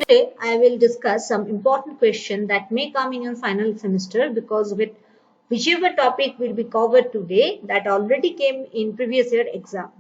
Today, I will discuss some important questions that may come in your final semester because with whichever topic will be covered today that already came in previous year exam.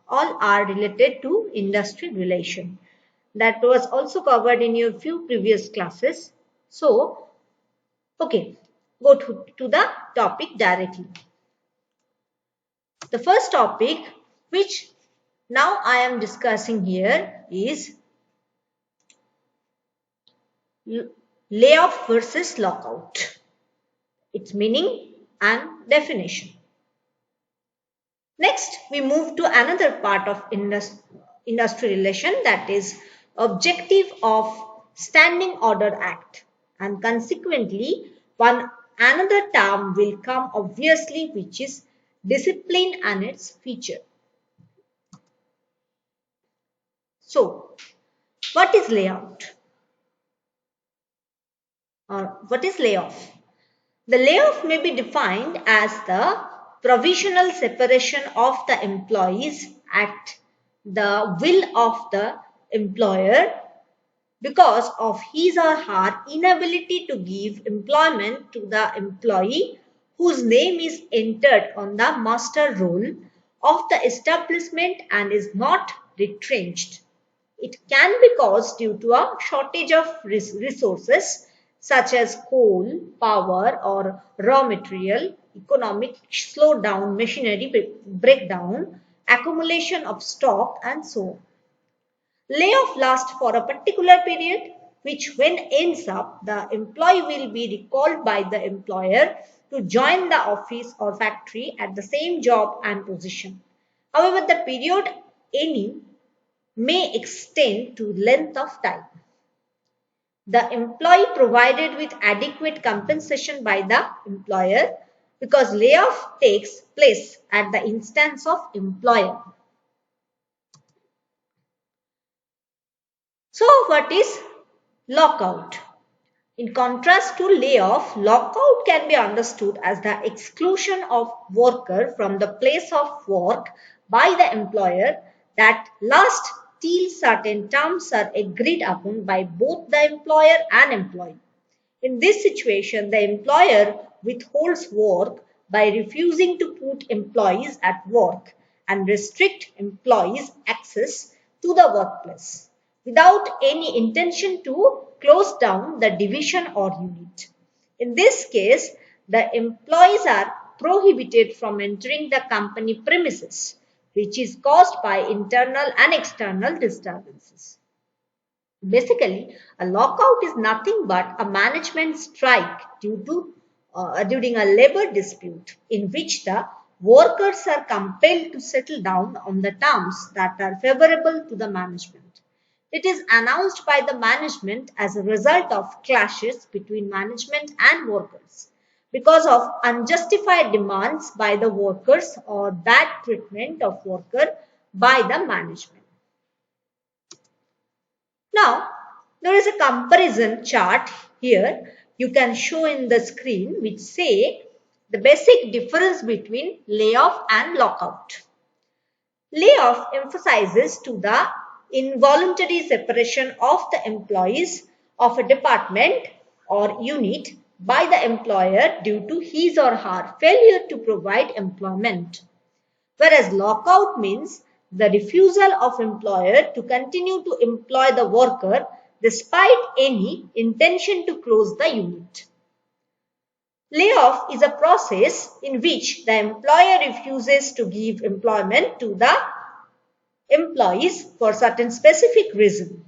All are related to industry relation. That was also covered in your few previous classes. So, okay, go to the topic directly. The first topic which now I am discussing here is layoff versus lockout. Its meaning and definition. Next, we move to another part of industry relation, that is objective of Standing Order Act, and consequently one another term will come obviously, which is discipline and its feature. So, what is layout? Or what is layoff? The layoff may be defined as the provisional separation of the employees at the will of the employer because of his or her inability to give employment to the employee whose name is entered on the master roll of the establishment and is not retrenched. It can be caused due to a shortage of resources such as coal, power or raw material, economic slowdown, machinery breakdown, accumulation of stock and so on. Layoff lasts for a particular period which when ends up, the employee will be recalled by the employer to join the office or factory at the same job and position. However, the period any may extend to length of time. The employee provided with adequate compensation by the employer because layoff takes place at the instance of employer. So what is lockout? In contrast to layoff, lockout can be understood as the exclusion of worker from the place of work by the employer that lasts till certain terms are agreed upon by both the employer and employee. In this situation, the employer withholds work by refusing to put employees at work and restrict employees' access to the workplace without any intention to close down the division or unit. In this case, the employees are prohibited from entering the company premises, which is caused by internal and external disturbances. Basically, a lockout is nothing but a management strike during a labor dispute in which the workers are compelled to settle down on the terms that are favorable to the management. It is announced by the management as a result of clashes between management and workers because of unjustified demands by the workers or bad treatment of worker by the management. Now, there is a comparison chart here you can show in the screen which say the basic difference between layoff and lockout. Layoff emphasizes to the involuntary separation of the employees of a department or unit by the employer due to his or her failure to provide employment. Whereas lockout means the refusal of employer to continue to employ the worker despite any intention to close the unit. Layoff is a process in which the employer refuses to give employment to the employees for certain specific reason.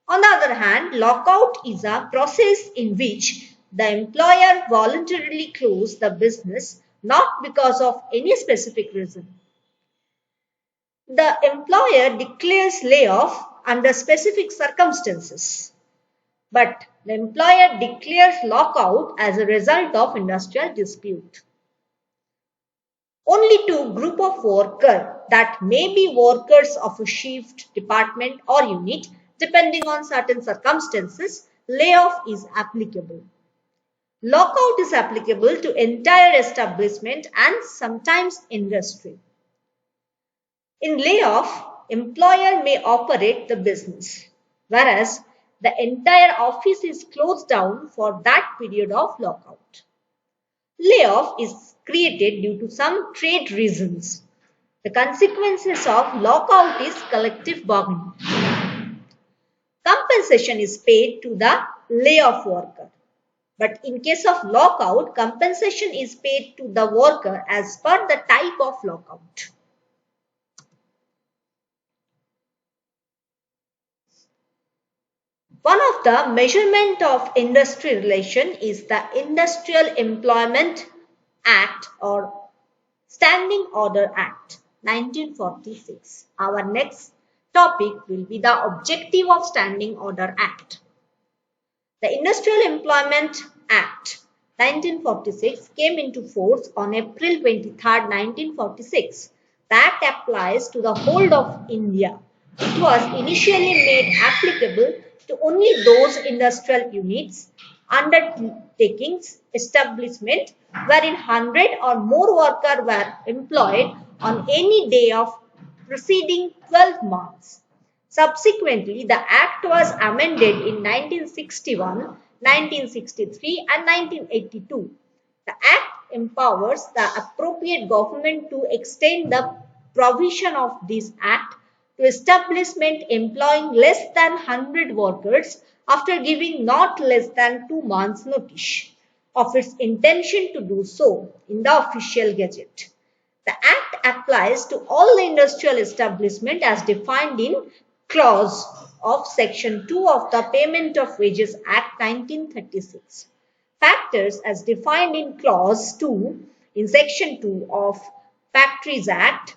On the other hand, lockout is a process in which the employer voluntarily closes the business not because of any specific reason. The employer declares layoff under specific circumstances, but the employer declares lockout as a result of industrial dispute. Only to group of workers that may be workers of a shift, department or unit, depending on certain circumstances, layoff is applicable. Lockout is applicable to entire establishment and sometimes industry. In layoff, employer may operate the business, whereas the entire office is closed down for that period of lockout. Layoff is created due to some trade reasons. The consequences of lockout is collective bargaining. Compensation is paid to the layoff worker. But in case of lockout, compensation is paid to the worker as per the type of lockout. One of the measurement of industry relation is the Industrial Employment Act or Standing Order Act 1946. Our next topic will be the objective of Standing Order Act. The Industrial Employment Act 1946 came into force on April 23, 1946. The act applies to the whole of India. It was initially made applicable to only those industrial units, undertakings, establishment wherein 100 or more workers were employed on any day of preceding 12 months. Subsequently, the Act was amended in 1961, 1963 and 1982. The Act empowers the appropriate government to extend the provision of this Act to establishment employing less than 100 workers after giving not less than 2 months notice of its intention to do so in the official gazette. The Act applies to all the industrial establishment as defined in clause of section 2 of the Payment of Wages Act 1936. Factors as defined in clause 2 in section 2 of Factories Act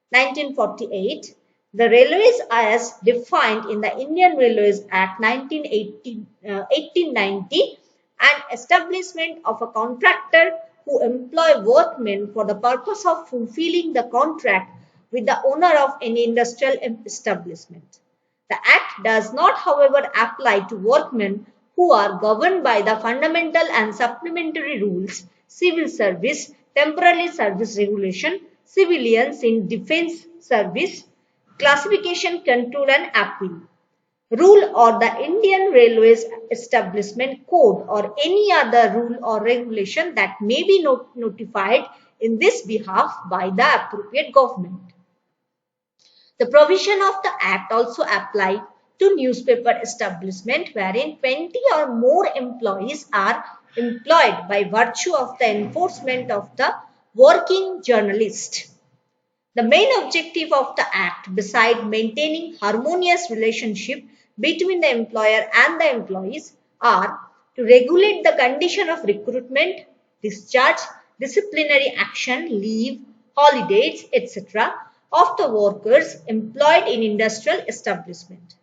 1948, the railways as defined in the Indian Railways Act 1890 and establishment of a contractor who employ workmen for the purpose of fulfilling the contract with the owner of any industrial establishment. The Act does not, however, apply to workmen who are governed by the fundamental and supplementary rules, civil service, temporary service regulation, civilians in defense service, classification, control and appeal rule or the Indian Railways Establishment Code or any other rule or regulation that may be notified in this behalf by the appropriate government. The provision of the Act also apply to newspaper establishment wherein 20 or more employees are employed by virtue of the enforcement of the working journalist. The main objective of the Act, besides maintaining harmonious relationship between the employer and the employees, are to regulate the condition of recruitment, discharge, disciplinary action, leave, holidays, etc. of the workers employed in industrial establishment.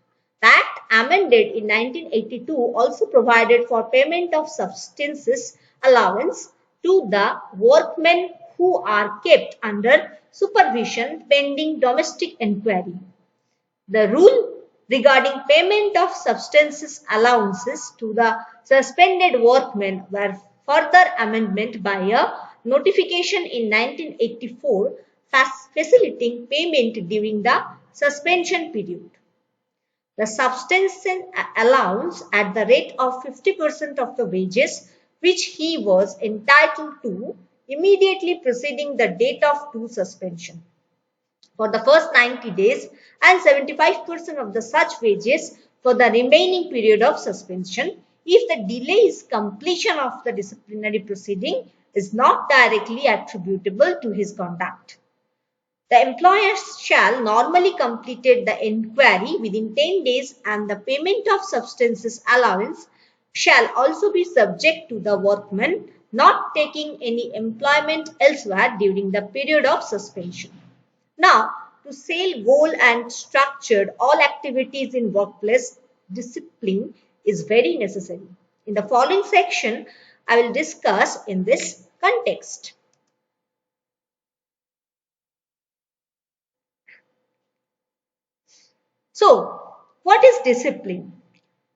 The Act amended in 1982 also provided for payment of substances allowance to the workmen who are kept under supervision pending domestic inquiry. The rule regarding payment of substances allowances to the suspended workmen were further amendment by a notification in 1984 facilitating payment during the suspension period. The substance allowance at the rate of 50% of the wages which he was entitled to immediately preceding the date of due suspension for the first 90 days and 75% of the such wages for the remaining period of suspension if the delay is completion of the disciplinary proceeding is not directly attributable to his conduct. The employer shall normally completed the inquiry within 10 days and the payment of substances allowance shall also be subject to the workman not taking any employment elsewhere during the period of suspension. Now, to sail goal and structured all activities in workplace discipline is very necessary. In the following section, I will discuss in this context. So, what is discipline?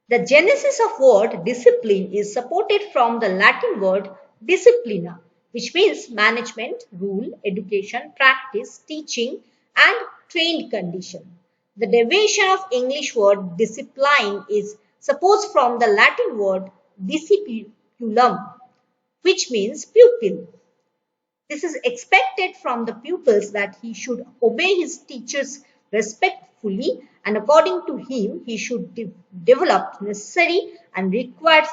The genesis of word discipline is supported from the Latin word disciplina, which means management, rule, education, practice, teaching and trained condition. The derivation of English word discipline is Suppose from the Latin word discipulum, which means pupil. This is expected from the pupils that he should obey his teachers respectfully, and according to him, he should develop necessary and required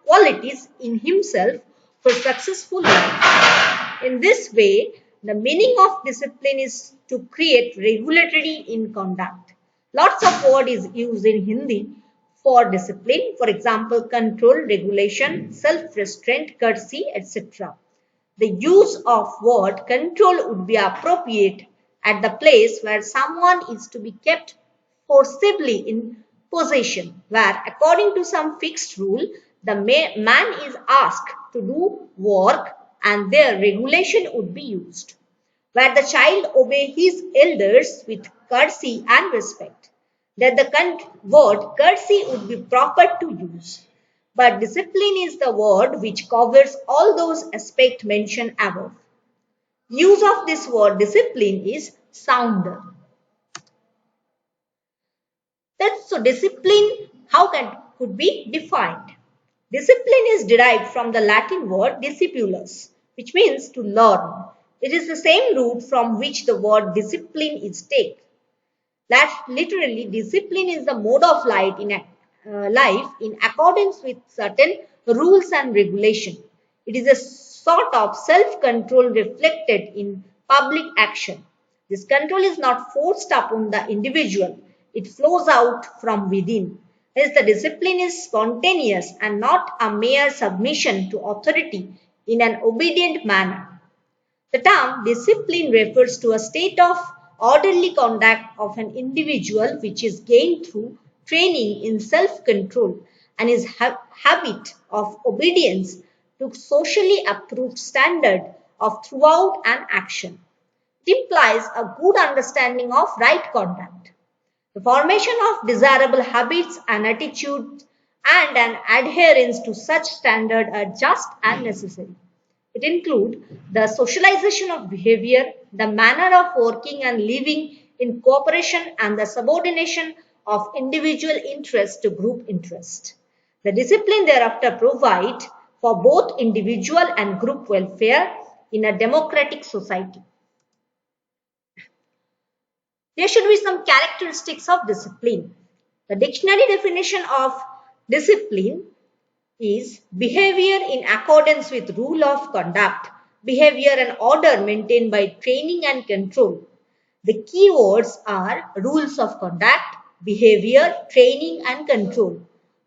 qualities in himself for successful life. In this way, the meaning of discipline is to create regularity in conduct. Lots of word is used in Hindi for discipline. For example, control, regulation, self-restraint, courtesy, etc. The use of word control would be appropriate at the place where someone is to be kept forcibly in possession, where according to some fixed rule, the man is asked to do work and their regulation would be used, where the child obey his elders with courtesy and respect, that the word courtesy would be proper to use. But discipline is the word which covers all those aspects mentioned above. Use of this word discipline is sounder. So discipline, could be defined? Discipline is derived from the Latin word discipulus, which means to learn. It is the same root from which the word discipline is taken. That literally, discipline is the mode of life in accordance with certain rules and regulation. It is a sort of self-control reflected in public action. This control is not forced upon the individual. It flows out from within. Hence, the discipline is spontaneous and not a mere submission to authority in an obedient manner. The term discipline refers to a state of orderly conduct of an individual which is gained through training in self-control and his habit of obedience to socially approved standard of throughout an action. It implies a good understanding of right conduct, the formation of desirable habits and attitudes, and an adherence to such standard are just and necessary. It includes the socialization of behavior, the manner of working and living in cooperation, and the subordination of individual interest to group interest. The discipline thereafter provides for both individual and group welfare in a democratic society. There should be some characteristics of discipline. The dictionary definition of discipline is behavior in accordance with rule of conduct, behavior and order maintained by training and control. The key words are rules of conduct, behavior, training and control.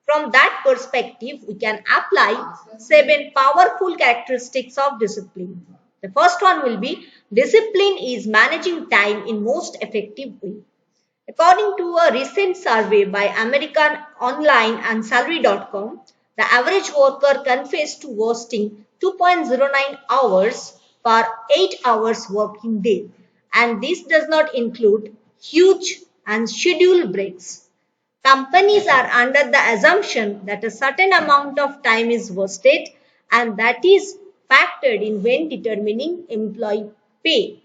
From that perspective, we can apply 7 powerful characteristics of discipline. The first one will be discipline is managing time in most effective way. According to a recent survey by American Online and Salary.com, the average worker confessed to wasting 2.09 hours per 8 hours working day, and this does not include huge and scheduled breaks. Companies are under the assumption that a certain amount of time is wasted, and that is factored in when determining employee pay.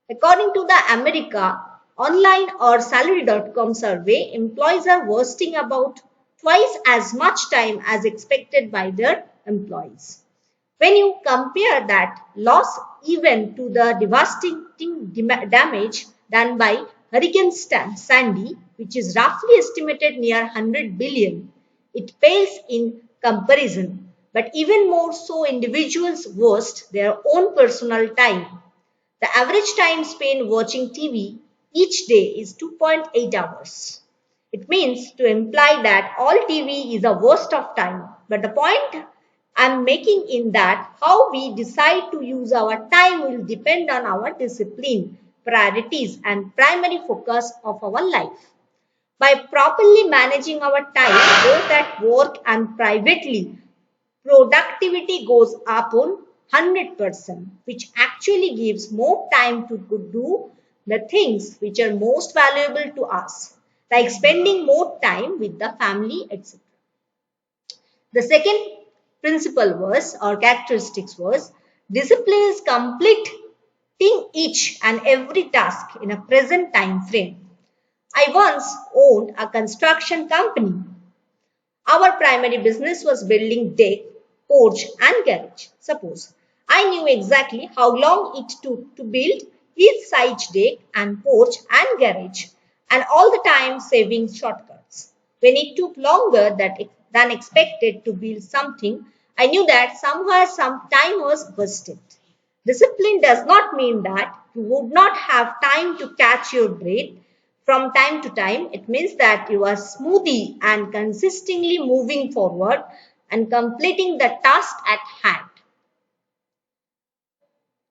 According to the America Online or Salary.com survey, employees are wasting about twice as much time as expected by their employees. When you compare that loss even to the devastating damage done by Hurricane Sandy, which is roughly estimated near 100 billion, it pales in comparison. But even more so, individuals waste their own personal time. The average time spent watching TV each day is 2.8 hours. It means to imply that all TV is a waste of time. But the point I'm making in that how we decide to use our time will depend on our discipline, priorities and primary focus of our life. By properly managing our time both at work and privately, productivity goes up on 100%, which actually gives more time to do the things which are most valuable to us, like spending more time with the family, etc. The second principle was, or characteristics was, discipline is completing each and every task in a present time frame. I once owned a construction company. Our primary business was building deck, porch and garage. Suppose I knew exactly how long it took to build each side deck and porch and garage and all the time saving shortcuts. When it took longer than expected to build something, I knew that somewhere some time was wasted. Discipline does not mean that you would not have time to catch your breath from time to time. It means that you are smoothly and consistently moving forward and completing the task at hand.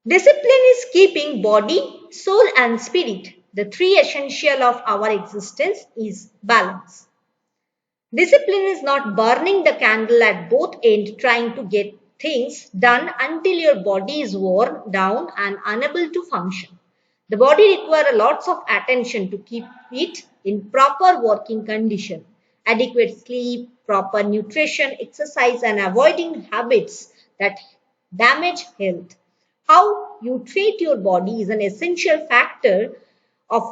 Discipline is keeping body, soul, and spirit. The three essential of our existence is balance. Discipline is not burning the candle at both ends trying to get things done until your body is worn down and unable to function. The body requires lots of attention to keep it in proper working condition. Adequate sleep, proper nutrition, exercise and avoiding habits that damage health. How you treat your body is an essential factor of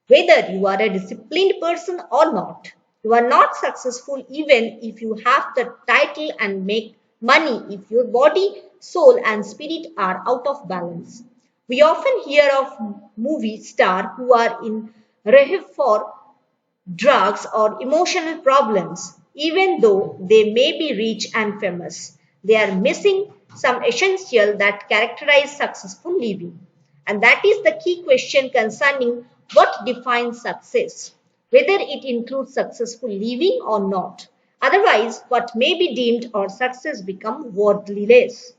whether you are a disciplined person or not. You are not successful even if you have the title and make money if your body, soul, and spirit are out of balance. We often hear of movie stars who are in rehab for drugs or emotional problems, even though they may be rich and famous. They are missing some essential that characterize successful living. And that is the key question concerning what defines success, whether it includes successful living or not. Otherwise, what may be deemed or success become worthless.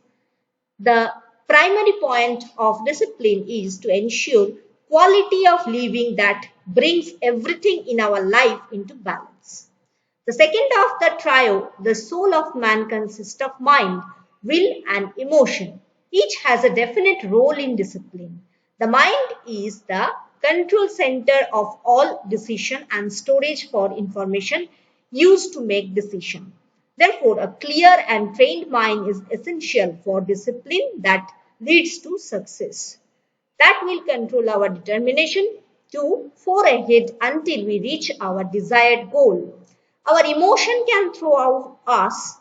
The primary point of discipline is to ensure quality of living that brings everything in our life into balance. The second of the trio, the soul of man, consists of mind, will, and emotion. Each has a definite role in discipline. The mind is the control center of all decision and storage for information used to make decision. Therefore, a clear and trained mind is essential for discipline that leads to success. That will control our determination to forge ahead until we reach our desired goal. Our emotion can throw us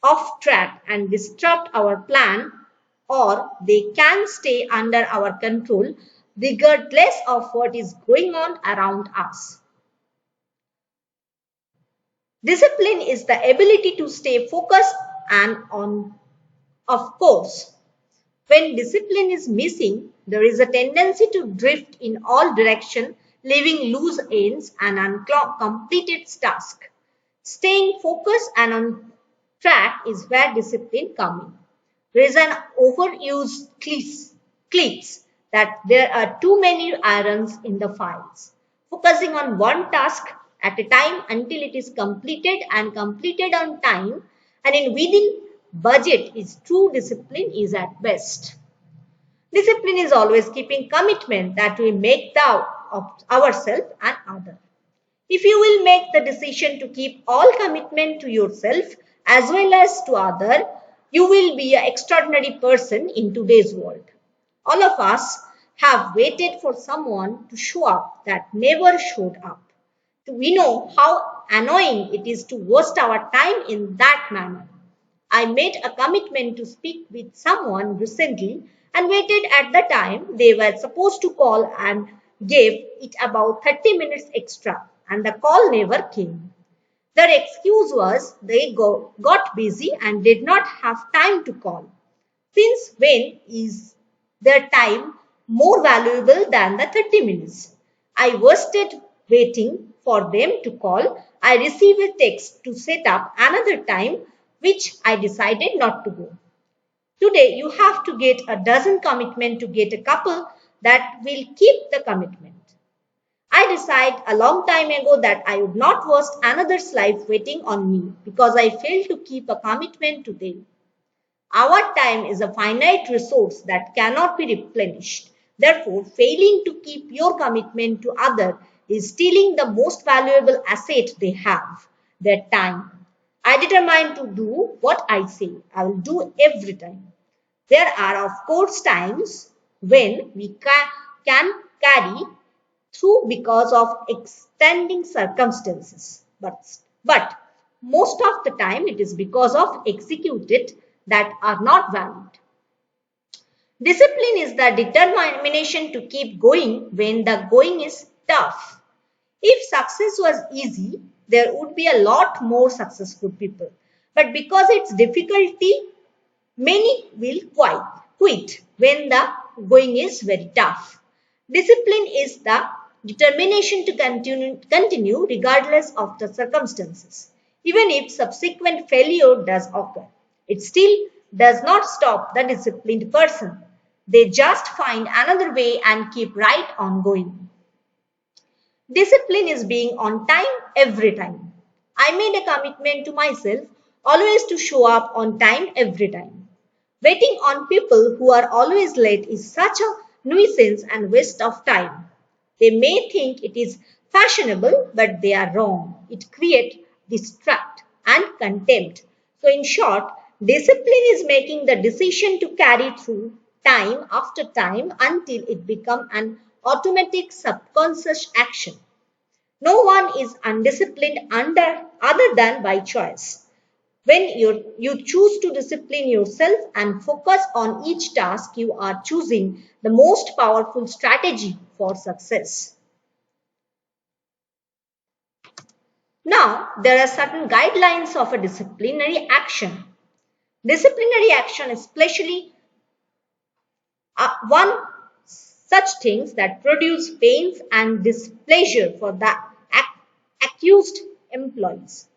off track and disrupt our plan, or they can stay under our control regardless of what is going on around us. Discipline is the ability to stay focused and on of course. When discipline is missing, there is a tendency to drift in all directions, leaving loose ends and uncompleted tasks. Staying focused and on track is where discipline comes in. There is an overused cliche that there are too many irons in the fires. Focusing on one task at a time until it is completed and completed on time and in within budget is true discipline is at best. Discipline is always keeping commitment that we make of ourselves and others. If you will make the decision to keep all commitment to yourself as well as to others, you will be an extraordinary person in today's world. All of us have waited for someone to show up that never showed up. We know how annoying it is to waste our time in that manner. I made a commitment to speak with someone recently and waited at the time they were supposed to call and gave it about 30 minutes extra and the call never came. Their excuse was they got busy and did not have time to call. Since when is their time more valuable than the 30 minutes? I wasted waiting for them to call. I received a text to set up another time which I decided not to go. Today, you have to get a dozen commitment to get a couple that will keep the commitment. I decided a long time ago that I would not waste another's life waiting on me because I failed to keep a commitment to them. Our time is a finite resource that cannot be replenished. Therefore, failing to keep your commitment to others is stealing the most valuable asset they have, their time. I determine to do what I say. I will do every time. There are, of course, times when we can carry through because of extending circumstances. But most of the time it is because of executed that are not valid. Discipline is the determination to keep going when the going is tough. If success was easy, there would be a lot more successful people. But because it's difficulty, many will quit when the going is very tough. Discipline is the determination to continue regardless of the circumstances. Even if subsequent failure does occur, it still does not stop the disciplined person. They just find another way and keep right on going. Discipline is being on time every time. I made a commitment to myself always to show up on time every time. Waiting on people who are always late is such a nuisance and waste of time. They may think it is fashionable, but they are wrong. It creates distrust and contempt. So, in short, discipline is making the decision to carry through time after time until it becomes an automatic subconscious action. No one is undisciplined other than by choice. When you choose to discipline yourself and focus on each task, you are choosing the most powerful strategy for success. Now, there are certain guidelines of a disciplinary action. Disciplinary action, especially one such things that produce pains and displeasure for the accused employees.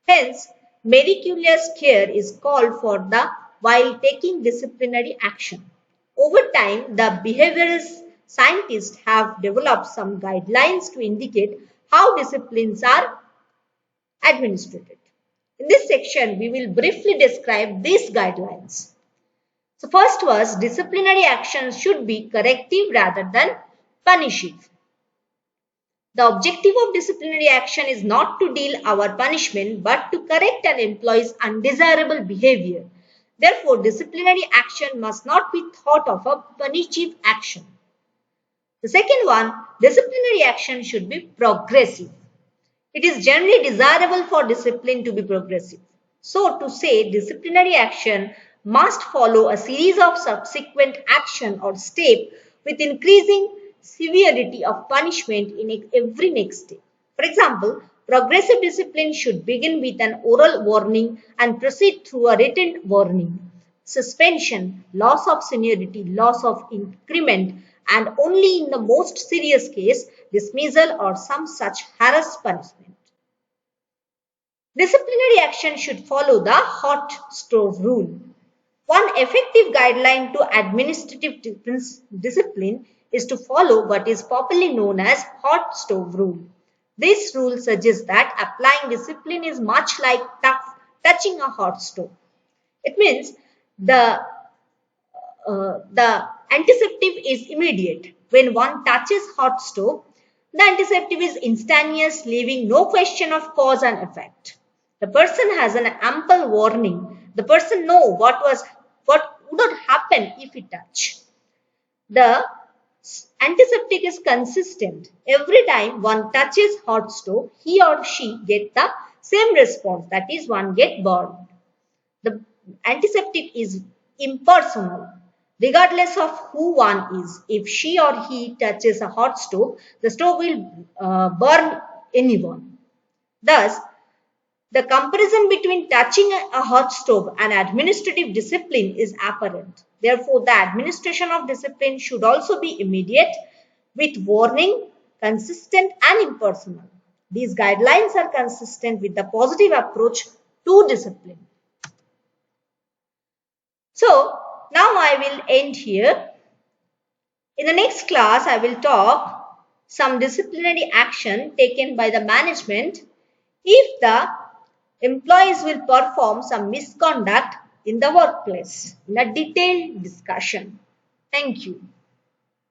Hence, meticulous care is called for the while taking disciplinary action. Over time, the behaviorist scientists have developed some guidelines to indicate how disciplines are administered. In this section, we will briefly describe these guidelines. So first was disciplinary action should be corrective rather than punitive. The objective of disciplinary action is not to deal our punishment but to correct an employee's undesirable behavior. Therefore, disciplinary action must not be thought of a punitive action. The second one, disciplinary action should be progressive. It is generally desirable for discipline to be progressive. So to say, disciplinary action must follow a series of subsequent action or step with increasing severity of punishment in every next step. For example, progressive discipline should begin with an oral warning and proceed through a written warning, suspension, loss of seniority, loss of increment, and only in the most serious case, dismissal or some such harass punishment. Disciplinary action should follow the hot stove rule. One effective guideline to administrative discipline is to follow what is popularly known as hot stove rule. This rule suggests that applying discipline is much like touching a hot stove. It means the antiseptic is immediate. When one touches hot stove, the antiseptic is instantaneous, leaving no question of cause and effect. The person has an ample warning. The person knows what would happen if he touched. The antiseptic is consistent. Every time one touches hot stove, he or she gets the same response. That is, one get burned. The antiseptic is impersonal. Regardless of who one is, if she or he touches a hot stove, the stove will burn anyone. Thus, the comparison between touching a hot stove and administrative discipline is apparent. Therefore, the administration of discipline should also be immediate, with warning, consistent and impersonal. These guidelines are consistent with the positive approach to discipline. So, now I will end here. In the next class, I will talk some disciplinary action taken by the management if the employees will perform some misconduct in the workplace in a detailed discussion. Thank you.